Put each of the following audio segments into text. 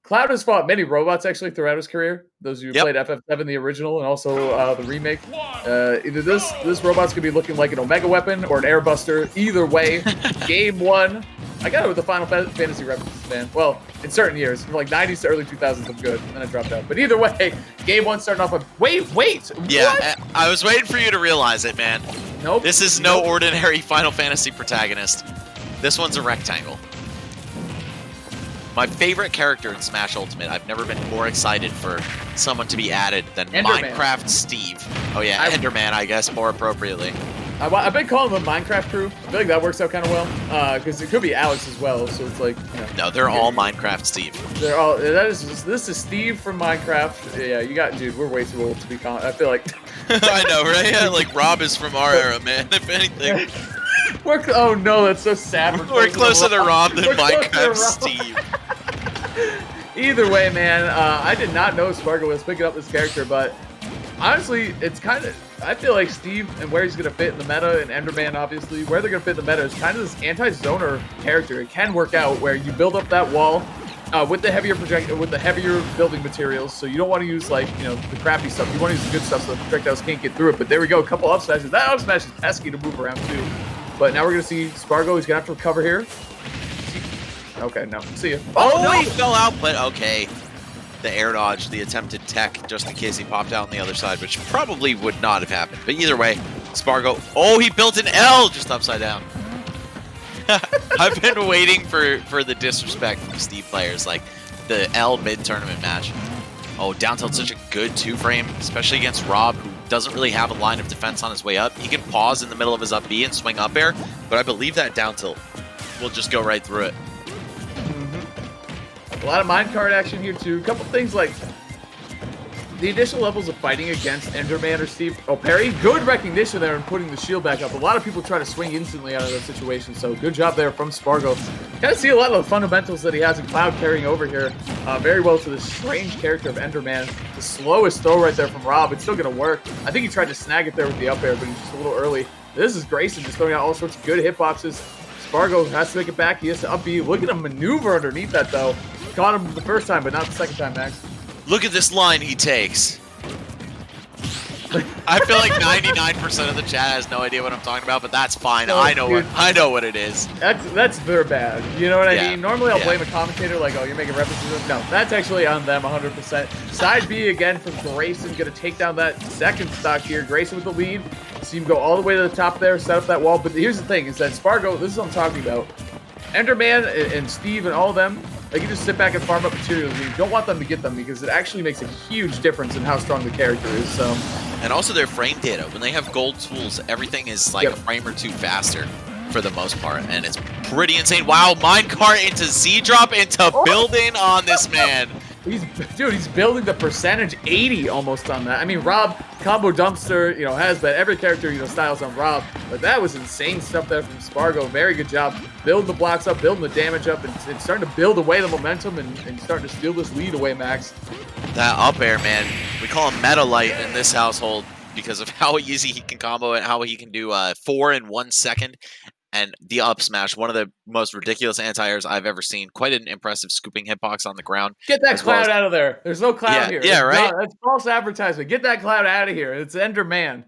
Cloud has fought many robots actually throughout his career. Those who Yep. played FF7, the original, and also the remake. Either this robot's gonna be looking like an Omega weapon or an Airbuster. Either way, game one. I got it with the Final Fantasy references, man. Well, in certain years, from like 90s to early 2000s, I'm good. Then I dropped out. But either way, game one starting off with wait. Yeah, what? I was waiting for you to realize it, man. Nope. This is no ordinary Final Fantasy protagonist. This one's a rectangle. My favorite character in Smash Ultimate. I've never been more excited for someone to be added than Enderman. Minecraft Steve. Oh yeah, Enderman, I guess, more appropriately. I've been calling them Minecraft crew. I feel like that works out kind of well, because it could be Alex as well. So it's like, you know. No, they're all Minecraft Steve. They're all. This is Steve from Minecraft. Yeah, you got, dude. We're way too old to be. I feel like. I know, right? Yeah, like Rob is from our era, man. If anything. Oh no, that's so sad. We're closer to Rob than Minecraft Rob. Steve. Either way, man, I did not know Spargo was picking up this character, but honestly, it's kind of. I feel like Steve and where he's going to fit in the meta, and Enderman, obviously, where they're going to fit in the meta is kind of this anti-zoner character. It can work out where you build up that wall with the heavier building materials. So you don't want to use, like, you know, the crappy stuff. You want to use the good stuff so the projectiles can't get through it. But there we go, a couple up smashes. That up smash is pesky to move around too. But now we're going to see Spargo. He's going to have to recover here. Okay, no. See ya. Oh, no! He fell out, but okay. The air dodge, the attempted tech, just in case he popped out on the other side, which probably would not have happened. But either way, Spargo. Oh, he built an L just upside down. I've been waiting for the disrespect from Steve players, like the L mid-tournament match. Oh, down tilt's such a good two-frame, especially against Rob, who doesn't really have a line of defense on his way up. He can pause in the middle of his up B and swing up air, but I believe that down tilt will just go right through it. A lot of minecart action here too. A couple things like the additional levels of fighting against Enderman or Steve. Oh, parry. Good recognition there and putting the shield back up. A lot of people try to swing instantly out of that situation, so good job there from Spargo. Kind of see a lot of the fundamentals that he has in Cloud carrying over here very well to this strange character of Enderman. The slowest throw right there from Rob. It's still going to work. I think he tried to snag it there with the up air, but he's just a little early. This is Grayson just throwing out all sorts of good hitboxes. Spargo has to make it back. He has to up B. Look at him maneuver underneath that, though. Caught him the first time, but not the second time, Max. Look at this line he takes. I feel like 99% of the chat has no idea what I'm talking about, but that's fine. Oh, I know what it is. That's their bad. You know what I Yeah. mean? Normally I'll blame a commentator like, oh, you're making references to them. No, that's actually on them 100%. Side B again from Grayson. Going to take down that second stock here. Grayson with the lead. See him go all the way to the top there, set up that wall. But here's the thing, is that Spargo, this is what I'm talking about. Enderman and Steve and all of them, they can just sit back and farm up materials. You don't want them to get them because it actually makes a huge difference in how strong the character is. So, and also their frame data. When they have gold tools, everything is like a frame or two faster for the most part, and it's pretty insane. Wow, minecart into Z-drop into building on this man. He's building the percentage 80 almost on that. I mean, Rob, combo dumpster, has that. Every character, styles on Rob. But that was insane stuff there from Spargo. Very good job. Building the blocks up, building the damage up, and starting to build away the momentum and starting to steal this lead away, Max. That up air, man. We call him Meta Light in this household because of how easy he can combo and how he can do 4 in 1 second. And the up smash, one of the most ridiculous anti-airs I've ever seen. Quite an impressive scooping hitbox on the ground. Get that cloud out of there. There's no cloud here. Yeah, right? No, that's false advertisement. Get that cloud out of here. It's Enderman.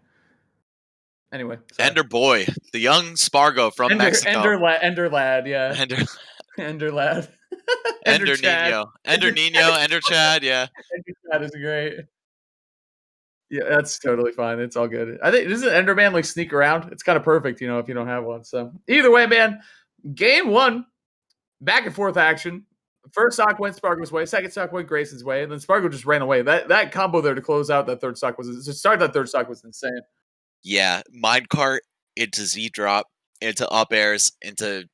Anyway. Sorry. Ender Boy. The young Spargo from Mexico. Ender Lad, yeah. Ender Lad. Ender Nino. Ender Nino, Ender Chad, yeah. Ender Chad is great. Yeah, that's totally fine. It's all good. I think, doesn't Enderman like sneak around? It's kind of perfect, if you don't have one. So either way, man, game one, back and forth action. First stock went Spargo's way, second stock went Grayson's way, and then Spargo just ran away. That combo there to close out that third stock was insane. Yeah, minecart into Z drop, into up airs, into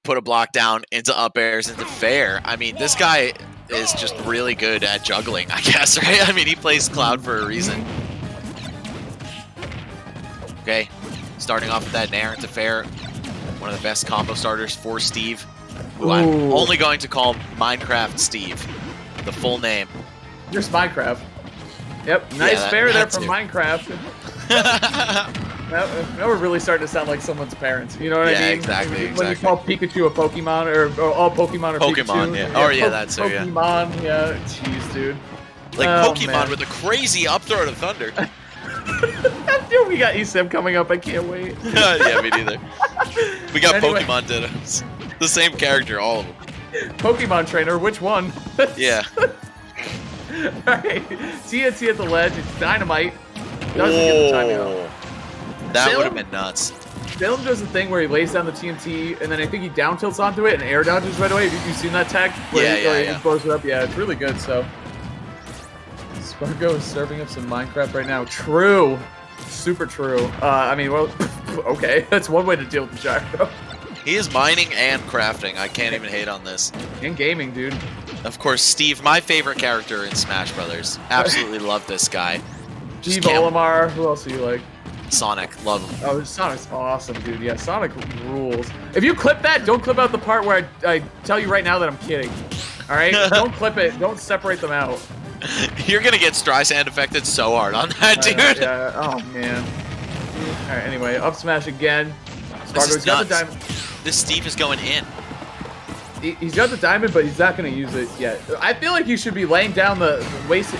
put a block down, into up airs, into fair. I mean, this guy is just really good at juggling, I guess, right? I mean, he plays Cloud for a reason. Okay, starting off with that Nair into fair. One of the best combo starters for Steve, who I'm only going to call Minecraft Steve, the full name. Just Minecraft. Yep, nice fair there from Minecraft. Now we're really starting to sound like someone's parents. You know what I Yeah, mean? exactly, When you call Pikachu a Pokemon, or all Pokemon are Pokemon, Pikachu. yeah. Oh, yeah, that's so, yeah. Pokemon, yeah. Jeez, dude. Like Oh, Pokemon man. with a crazy up throw to Thunder. Dude, we got eSIM coming up. I can't wait. Yeah, me neither. We got Anyway. Pokemon Dittos. The same character, all of them. Pokemon trainer, which one? Yeah. Alright. TNT at the ledge. It's dynamite. Doesn't get the timing off. That Salem- would have been nuts. Salem does the thing where he lays down the TNT, and then I think he down tilts onto it and air dodges right away. Have you seen that tech? Where he blows it up? Yeah, it's really good. So Spargo is serving up some Minecraft right now. True. Super true. I mean, well, okay. That's one way to deal with the gyro. He is mining and crafting. I can't even hate on this. And gaming, dude. Of course, Steve, my favorite character in Smash Brothers. Absolutely love this guy. Just Steve can't- Olimar. Who else do you like? Sonic, love him. Oh, Sonic's awesome, dude. Yeah, Sonic rules. If you clip that, don't clip out the part where I tell you right now that I'm kidding. All right? Don't clip it. Don't separate them out. You're gonna get Streisand affected so hard on that, dude. Yeah. Oh, man. All right, anyway, up smash again. This is Spargo's got the nuts. diamond. This Steve is going in. He's got the diamond, but he's not going to use it yet. I feel like you should be laying down the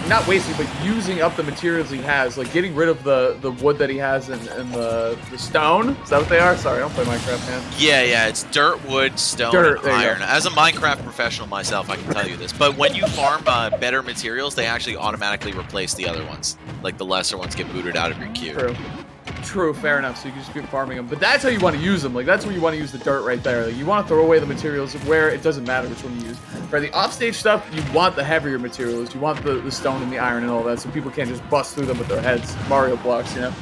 not wasting, but using up the materials he has, like getting rid of the wood that he has and the stone. Is that what they are? Sorry, I don't play Minecraft, man. Yeah, it's dirt, wood, stone, Dirt, and there you iron. go. As a Minecraft professional myself, I can tell you this. But when you farm better materials, they actually automatically replace the other ones. Like the lesser ones get booted out of your queue. True, fair enough. So you can just keep farming them. But that's how you want to use them. Like, that's where you want to use the dirt right there. Like, you want to throw away the materials where it doesn't matter which one you use. For the offstage stuff, you want the heavier materials. You want the stone and the iron and all that, so people can't just bust through them with their heads. Mario blocks, you know?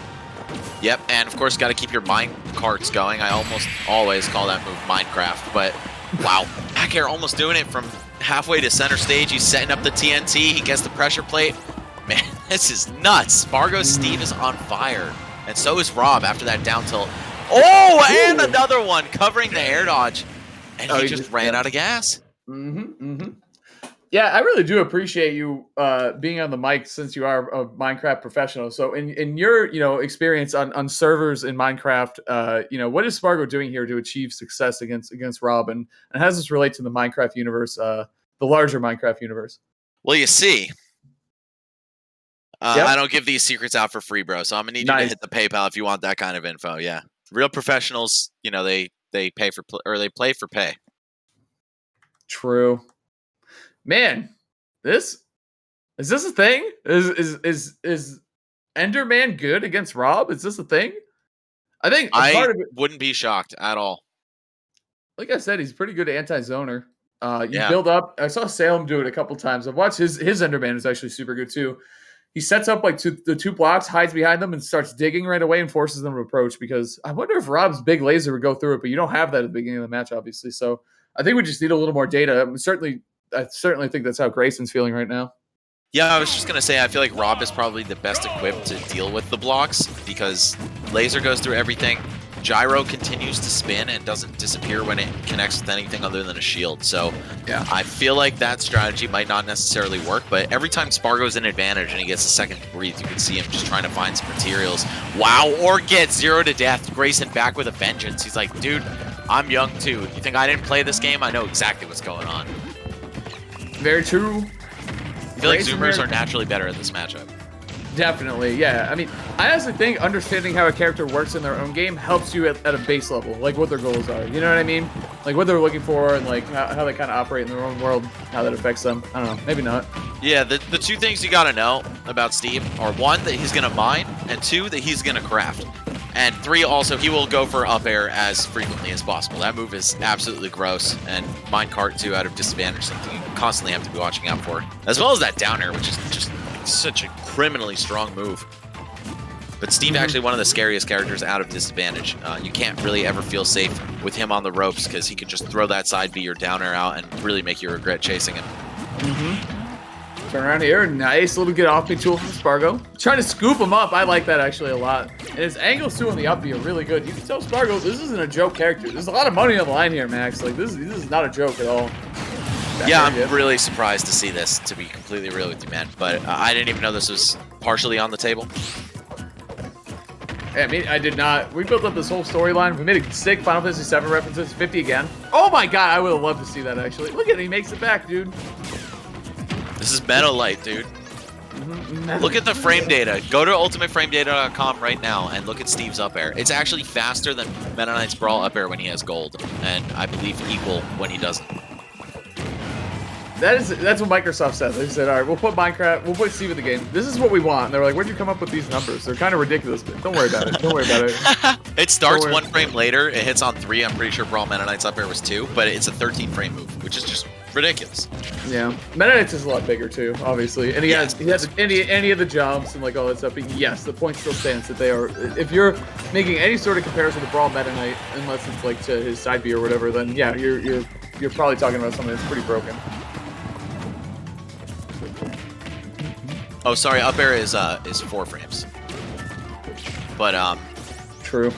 Yep, and of course, got to keep your mine carts going. I almost always call that move Minecraft, but wow. Back air almost doing it from halfway to center stage. He's setting up the TNT. He gets the pressure plate. Man, this is nuts. Spargo Steve is on fire. And so is Rob after that down tilt. Oh, and another one covering the air dodge. And he just ran out of gas. Yeah, I really do appreciate you being on the mic since you are a Minecraft professional. So in your experience on servers in Minecraft, what is Spargo doing here to achieve success against Rob, and how does this relate to the Minecraft universe, the larger Minecraft universe? Well, you see, Yep. I don't give these secrets out for free, bro. So I'm gonna need you to hit the PayPal if you want that kind of info. Yeah, real professionals, they pay for they play for pay. True. Man, is this a thing? Is Enderman good against Rob? Is this a thing? I think part of it, wouldn't be shocked at all. like I said, he's pretty good anti-zoner. Build up. I saw Salem do it a couple times. I've watched his Enderman is actually super good too. He sets up like the two blocks, hides behind them, and starts digging right away and forces them to approach. Because I wonder if Rob's big laser would go through it, but you don't have that at the beginning of the match, obviously. So I think we just need a little more data. I certainly think that's how Grayson's feeling right now. Yeah, I was just gonna say I feel like Rob is probably the best equipped to deal with the blocks because laser goes through everything. Gyro continues to spin and doesn't disappear when it connects with anything other than a shield. So yeah, I feel like that strategy might not necessarily work, but every time Spargo's in advantage and he gets a second to breathe, you can see him just trying to find some materials. Wow, or get 0 to death. Grayson back with a vengeance. He's like, dude, I'm young too. You think I didn't play this game? I know exactly what's going on. Very true. I feel like Zoomers are naturally better at this matchup. Definitely, yeah. I mean, I honestly think understanding how a character works in their own game helps you at a base level, like what their goals are. You know what I mean? Like what they're looking for and like how they kind of operate in their own world, how that affects them. I don't know, maybe not. Yeah, the two things you got to know about Steve are 1, that he's going to mine, and 2, that he's going to craft. And 3, also, he will go for up air as frequently as possible. That move is absolutely gross, and minecart 2 out of disadvantage, something you constantly have to be watching out for. As well as that down air, which is just such a criminally strong move. But Steve actually one of the scariest characters out of disadvantage. You can't really ever feel safe with him on the ropes because he can just throw that side B or down air out and really make you regret chasing him. Turn around here, nice little get off me tool from Spargo. Trying to scoop him up, I like that actually a lot. And his angles too on the up B are really good. You can tell Spargo this isn't a joke character. There's a lot of money on the line here, Max. Like this is not a joke at all. Yeah, I'm really surprised to see this, to be completely real with you, man. But I didn't even know this was partially on the table. I mean, I did not. We built up this whole storyline. We made a sick Final Fantasy VII references. 50 again. Oh my god, I would have loved to see that actually. Look at it, he makes it back, dude. This is Meta Light, dude. Look at the frame data. Go to ultimateframedata.com right now and look at Steve's up air. It's actually faster than Meta Knight's Brawl up air when he has gold, and I believe equal when he doesn't. That's what Microsoft said. They said, all right, we'll put Steve in the game. This is what we want. And they're like, where'd you come up with these numbers? They're kind of ridiculous, but don't worry about it. Don't worry about it. It starts 1 frame later. It hits on 3. I'm pretty sure Brawl Meta Knight's up air was 2, but it's a 13 frame move, which is just ridiculous. Yeah, Meta Knight's is a lot bigger too, obviously, and he has any of the jumps and like all that stuff. But yes, the point still stands that they are. If you're making any sort of comparison to Brawl Meta Knight, unless it's like to his side B or whatever, then yeah, you're probably talking about something that's pretty broken. Oh, sorry, up air is 4 frames. But True.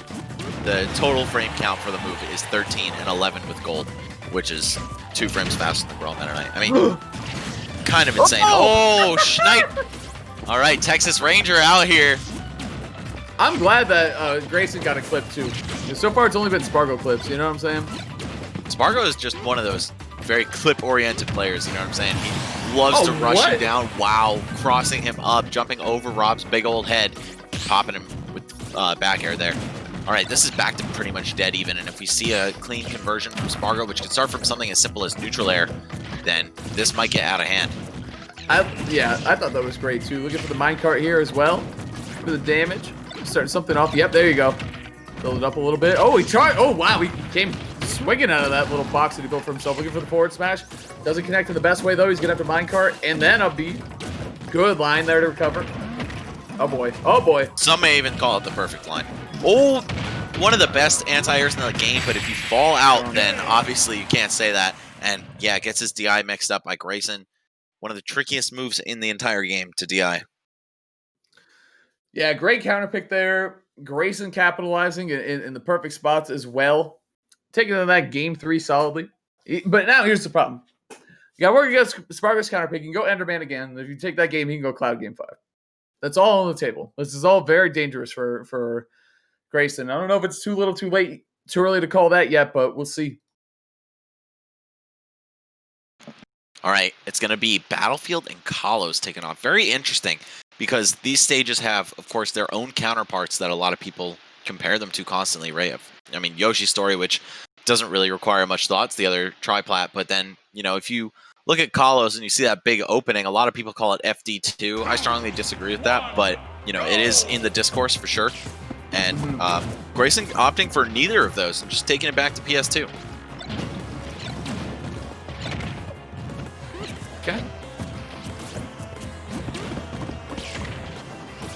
The total frame count for the move is 13 and 11 with gold, which is 2 frames faster than Brawl Meta Knight. I mean, kind of insane. Oh, Schneid! All right, Texas Ranger out here. I'm glad that Grayson got a clip too. So far, it's only been Spargo clips. You know what I'm saying? Spargo is just one of those very clip-oriented players. You know what I'm saying? He loves to rush you down. Wow, crossing him up, jumping over Rob's big old head, popping him with back air there. All right, this is back to pretty much dead even, and if we see a clean conversion from Spargo, which could start from something as simple as neutral air, then this might get out of hand. Yeah, I thought that was great too. Looking for the minecart here as well for the damage. Starting something off. Yep, there you go. Build it up a little bit. Oh, he tried. Oh, wow, he came swinging out of that little box that he built for himself. Looking for the forward smash. Doesn't connect in the best way though. He's gonna have to minecart and then a beat. Good line there to recover. Oh boy. Oh boy. Some may even call it the perfect line. Oh, one of the best anti-airs in the game, but if you fall out, then obviously you can't say that. And yeah, gets his DI mixed up by Grayson. One of the trickiest moves in the entire game to DI. Yeah, great counter pick there. Grayson capitalizing in the perfect spots as well. Taking on that game 3 solidly. But now here's the problem. You got to work against Spargo's counter pick. You can go Enderman again. If you take that game, he can go Cloud game 5. That's all on the table. This is all very dangerous for Grayson. I don't know if it's too little, too late, too early to call that yet, but we'll see. All right, it's going to be Battlefield and Kalos taking off. Very interesting because these stages have, of course, their own counterparts that a lot of people compare them to constantly, right? I mean, Yoshi's Story, which doesn't really require much thought. It's the other triplat, but then, you know, if you look at Kalos and you see that big opening, a lot of people call it FD2. I strongly disagree with that, but, you know, it is in the discourse for sure. And Grayson opting for neither of those and just taking it back to PS2. Okay.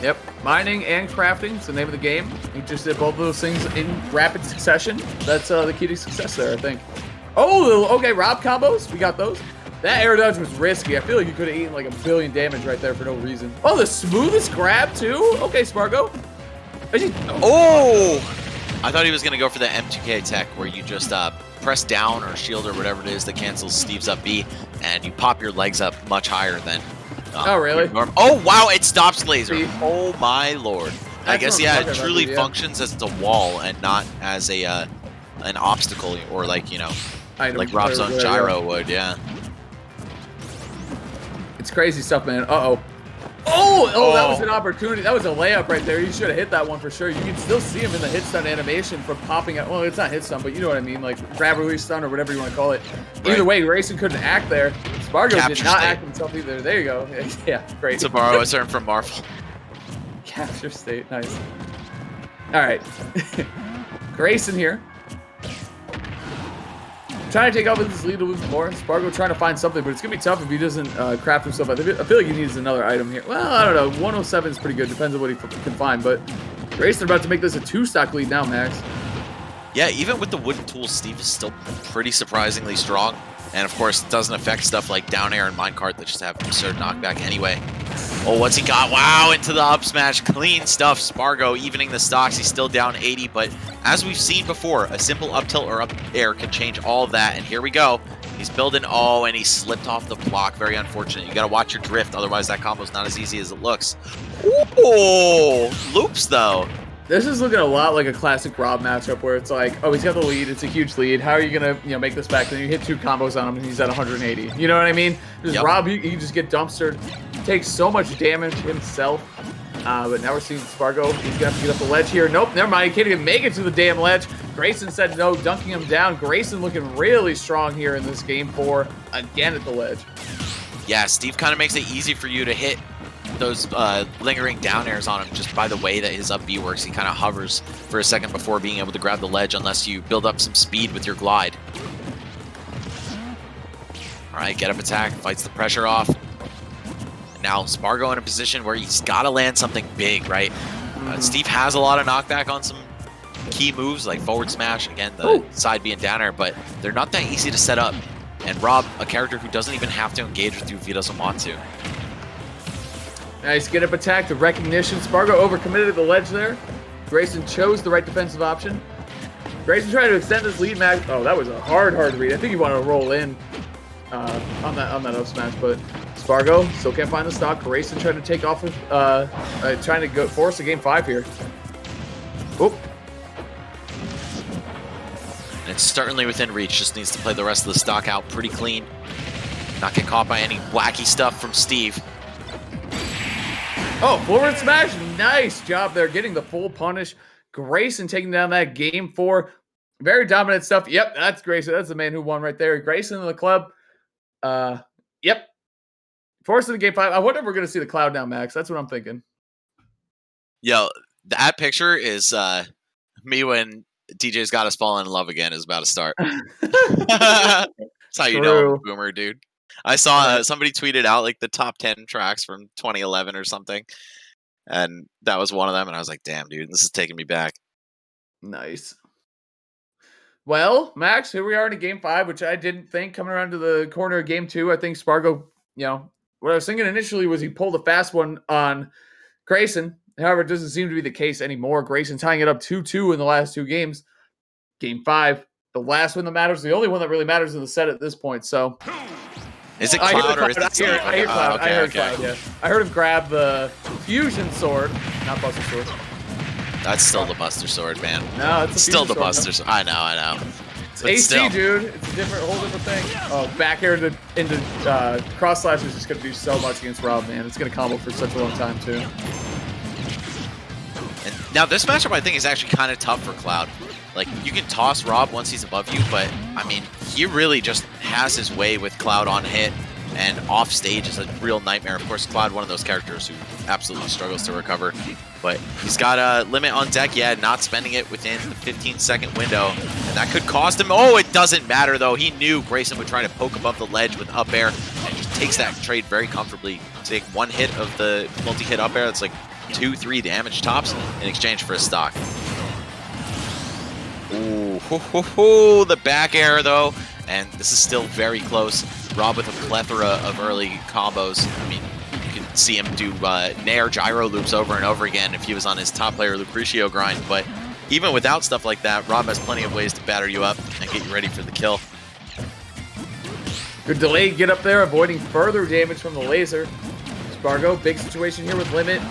Yep, mining and crafting is the name of the game. You just did both of those things in rapid succession. That's the key to success there, I think. Oh, okay, Rob combos. We got those. That air dodge was risky. I feel like you could have eaten like 1 billion damage right there for no reason. Oh, the smoothest grab too? Okay, Spargo. Oh! I thought he was going to go for the M2K tech where you just press down or shield or whatever it is that cancels Steve's up B, and you pop your legs up much higher than... oh, really? Oh, wow, it stops laser. Oh, my lord. I That's guess, yeah, it truly functions as a wall and not as a an obstacle or like, you know, like Rob's own gyro would, yeah. It's crazy stuff, man. Uh-oh. Oh, that was an opportunity. That was a layup right there. You should have hit that one for sure. You can still see him in the hit stun animation from popping out. Well, it's not hit stun, but you know what I mean. Like grab release stun or whatever you want to call it. Right. Either way, Grayson couldn't act there. Spargo did not act himself either. There you go. Yeah, great. To borrow a term from Marvel. Capture state. Nice. All right. Grayson here. Trying to take off with this lead a little bit more. Spargo trying to find something, but it's going to be tough if he doesn't craft himself. I feel like he needs another item here. Well, I don't know. 107 is pretty good. Depends on what he can find. But Grayson about to make this a 2-stock lead now, Max. Yeah, even with the wooden tools, Steve is still pretty surprisingly strong. And, of course, it doesn't affect stuff like down air and minecart that just have absurd knockback anyway. Oh, what's he got? Wow, into the up smash. Clean stuff. Spargo evening the stocks. He's still down 80, but as we've seen before, a simple up tilt or up air can change all of that. And here we go. He's building, oh, and he slipped off the block. Very unfortunate. You got to watch your drift, otherwise that combo's not as easy as it looks. Oh, loops, though. This is looking a lot like a classic Rob matchup where it's like, oh, he's got the lead. It's a huge lead. How are you going to make this back? Then you hit 2 combos on him and he's at 180. You know what I mean? Because Yep. Rob, he can just get dumpstered, takes so much damage himself. But now we're seeing Spargo. He's going to have to get up the ledge here. Nope, never mind. He can't even make it to the damn ledge. Grayson said no, dunking him down. Grayson looking really strong here in this game 4, again at the ledge. Yeah, Steve kind of makes it easy for you to hit those lingering down airs on him just by the way that his up B works. He kind of hovers for a second before being able to grab the ledge unless you build up some speed with your glide. All right, get up attack, fights the pressure off. And now Spargo in a position where he's got to land something big, right? Steve has a lot of knockback on some key moves like forward smash, again, the side B and down air, but they're not that easy to set up. And Rob, a character who doesn't even have to engage with you if he doesn't want to. Nice get up attack, the recognition. Spargo overcommitted at the ledge there. Grayson chose the right defensive option. Grayson tried to extend his lead, Max. Oh, that was a hard read. I think he wanted to roll in on that up smash, but Spargo still can't find the stock. Grayson trying to take off with, trying to force a game 5 here. Oh. And it's certainly within reach. Just needs to play the rest of the stock out pretty clean. Not get caught by any wacky stuff from Steve. Oh, forward smash. Nice job there, getting the full punish. Grayson taking down that game 4. Very dominant stuff. Yep, that's Grayson. That's the man who won right there. Grayson in the club. Yep. Forcing the game 5. I wonder if we're going to see the cloud now, Max. That's what I'm thinking. Yo, that picture is me when DJ's Got Us Falling in Love Again is about to start. That's how you know I'm a boomer, dude. I saw somebody tweeted out like the top 10 tracks from 2011 or something, and that was one of them, and I was like, damn, dude, this is taking me back. Nice. Well, Max, here we are in game 5, which I didn't think coming around to the corner of game 2. I think Spargo, what I was thinking initially was he pulled a fast one on Grayson. However, it doesn't seem to be the case anymore. Grayson tying it up 2-2 in the last 2 games. Game 5, the last one that matters, the only one that really matters in the set at this point. So, is it Cloud or is it Steve? I hear Cloud. I heard Cloud, yeah. I heard him grab the fusion sword, not Buster Sword. That's still the Buster Sword, man. No, it's still the Buster Sword. I know. It's AC, still. Dude. It's a whole different thing. Oh, back air into cross slash is just going to do so much against Rob, man. It's going to combo for such a long time, too. And now, this matchup, I think, is actually kind of tough for Cloud. Like, you can toss Rob once he's above you, but, I mean, he really just has his way with Cloud on hit, and off stage is a real nightmare. Of course, Cloud, one of those characters who absolutely struggles to recover, but he's got a limit on deck, not spending it within the 15-second window, and that could cost him. Oh, it doesn't matter, though. He knew Grayson would try to poke above the ledge with up air, and just takes that trade very comfortably to take one hit of the multi-hit up air. That's like 2-3 damage tops in exchange for a stock. Ooh, the back air, though, and this is still very close. Rob with a plethora of early combos. I mean, you can see him do Nair gyro loops over and over again if he was on his top player Lucrecio grind, but even without stuff like that, Rob has plenty of ways to batter you up and get you ready for the kill. Good delay, get up there, avoiding further damage from the laser. Spargo, big situation here with limit.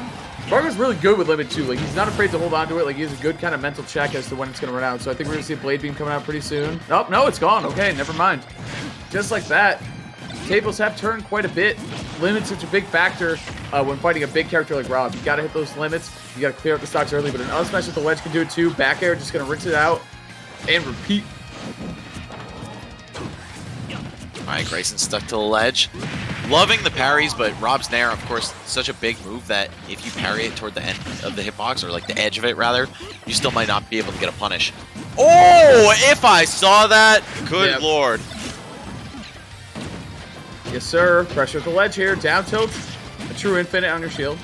Spargo's really good with limit too. Like, he's not afraid to hold on to it. Like, he has a good kind of mental check as to when it's going to run out. So I think we're going to see a blade beam coming out pretty soon. Nope, no, it's gone. Okay, never mind. Just like that, tables have turned quite a bit. Limit's such a big factor when fighting a big character like Rob. You got to hit those limits. You got to clear out the stocks early. But an up smash with the ledge can do it too. Back air, just going to rinse it out and repeat. All right, Grayson stuck to the ledge. Loving the parries, but Rob's Nair, of course, such a big move that if you parry it toward the end of the hitbox, or like the edge of it rather, you still might not be able to get a punish. Oh, if I saw that, good lord. Yes, sir. Pressure at the ledge here. Down tilt. A true infinite on your shield.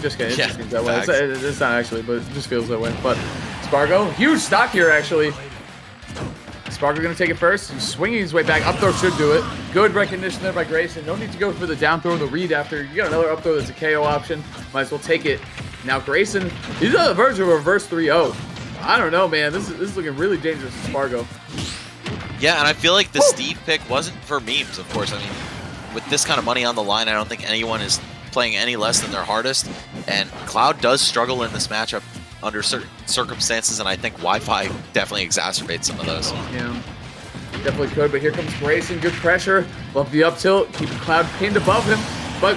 Just kidding. It just feels that way. It's not actually, but it just feels that way. But Spargo, huge stock here, actually. Spargo going to take it first. He's swinging his way back. Up throw should do it. Good recognition there by Grayson. No need to go for the down throw or the read after. You got another up throw that's a KO option. Might as well take it. Now Grayson, he's on the verge of a reverse 3-0. I don't know, man. This is looking really dangerous to Spargo. Yeah, and I feel like the Steve pick wasn't for memes, of course. I mean, with this kind of money on the line, I don't think anyone is playing any less than their hardest. And Cloud does struggle in this matchup under certain circumstances, and I think Wi-Fi definitely exacerbates some of those. Yeah, definitely could, but here comes Grayson. Good pressure. Love the up tilt. Keeping Cloud pinned above him. But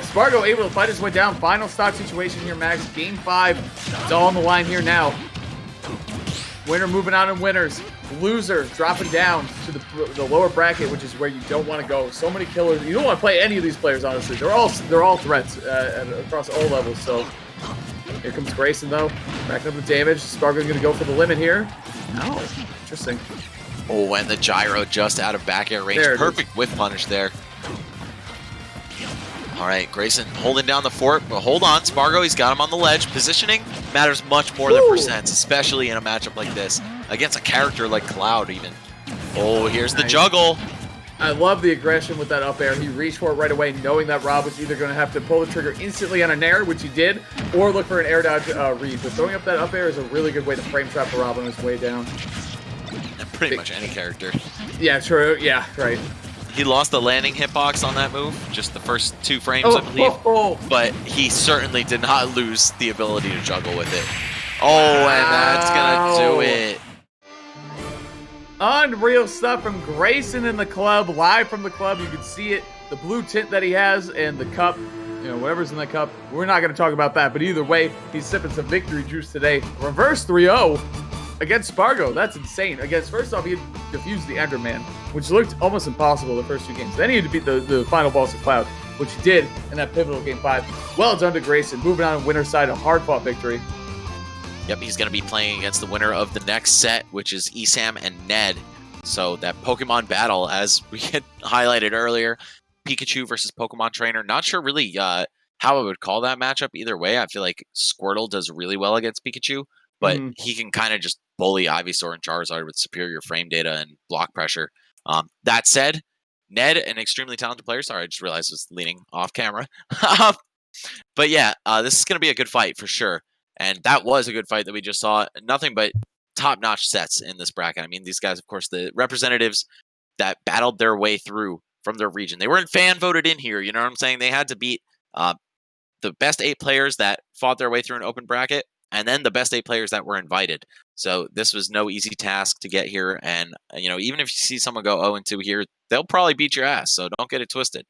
Spargo able to fight his way down. Final stock situation here, Max. Game 5. It's all on the line here now. Winner moving out in winners. Loser dropping down to the lower bracket, which is where you don't want to go. So many killers. You don't want to play any of these players, honestly. They're all threats across all levels. So here comes Grayson, though. Racking up the damage. Spargo's going to go for the limit here. No. Interesting. Oh, and the gyro just out of back air range. Perfect whiff punish there. All right, Grayson holding down the fort, but hold on, Spargo, he's got him on the ledge. Positioning matters much more than percents, especially in a matchup like this, against a character like Cloud even. Oh, here's the juggle. I love the aggression with that up air. He reached for it right away, knowing that Rob was either going to have to pull the trigger instantly on an air, which he did, or look for an air dodge read. But throwing up that up air is a really good way to frame trap Rob on his way down. And pretty much any character. Yeah, true. Yeah, right. He lost the landing hitbox on that move, just the first 2 frames, I believe. But he certainly did not lose the ability to juggle with it. Oh, and that's going to do it. Unreal stuff from Grayson in the club, live from the club. You can see it, the blue tint that he has and the cup, whatever's in the cup. We're not going to talk about that, but either way, he's sipping some victory juice today. Reverse 3-0 against Spargo. That's insane. First off, he had defused the Enderman, which looked almost impossible the first 2 games. Then he had to beat the final boss of Cloud, which he did in that pivotal game 5. Well done to Grayson. Moving on to winner's side, a hard-fought victory. Yep, he's going to be playing against the winner of the next set, which is Esam and Ned. So that Pokemon battle, as we had highlighted earlier, Pikachu versus Pokemon Trainer. Not sure really how I would call that matchup either way. I feel like Squirtle does really well against Pikachu, but he can kind of just bully Ivysaur and Charizard with superior frame data and block pressure. That said, Ned, an extremely talented player. Sorry, I just realized I was leaning off camera. But yeah, this is going to be a good fight for sure. And that was a good fight that we just saw. Nothing but top-notch sets in this bracket. I mean, these guys, of course, the representatives that battled their way through from their region. They weren't fan-voted in here, you know what I'm saying? They had to beat the best 8 players that fought their way through an open bracket, and then the best 8 players that were invited. So this was no easy task to get here. And, even if you see someone go 0-2 here, they'll probably beat your ass. So don't get it twisted.